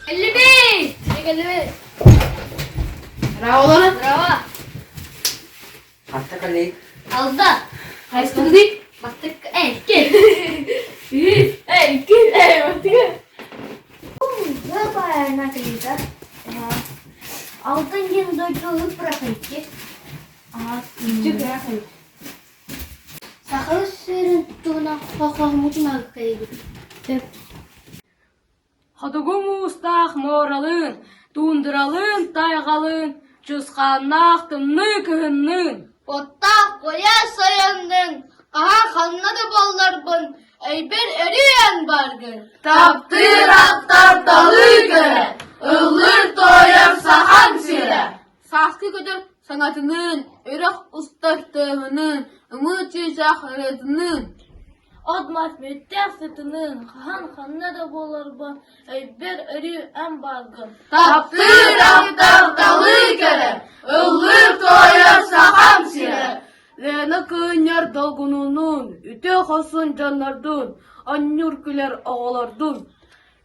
55. 55. Bravo lan. Bravo. Hatta kali. Alda. Kaçtırdı? Baktık. Gel. Baktık. Berapa enak kita? Altın yıl dolu bırakayım. Küçük ya. Sakal serin tuna kakahmutun akaydı. Hadugumustaq moralın, dunduralın, taygalın, cüzkannak tımны kıhınnın. Botta koya sayandın. Kaha kanladı ballar Eyber eriyen bargın. Taptır aktar dalı göre, ıllır toyar sahan sire. Saskı kötür sanatının, ürek ustahtığının, ımı çizah redinin. Admat müttef sütünün. Kahan kanladı ballar Eyber eriyen bargın. Taptır aktar dalı göre, ıllır toyar sahan sire. Lena kınyar dalgununun, üte hasun canlardın, anyur güler ağalardın.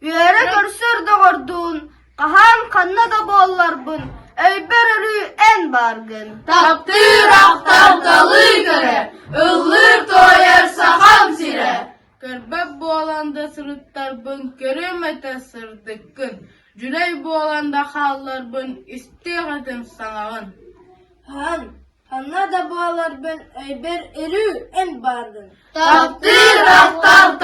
Yere görsür doğurdun, kahan kanna da boğularbın, eyber örü en bargın. Taptır aktar dalı göre, ıllır toyar sahan sire. Körbep bu alanda sırıttarbın, köremete sırdıkkın. Cüley bu alanda hallarbın, istiğatin sanağın. Kanna da boğularbın, eyber örü en bargın. Taptır aktar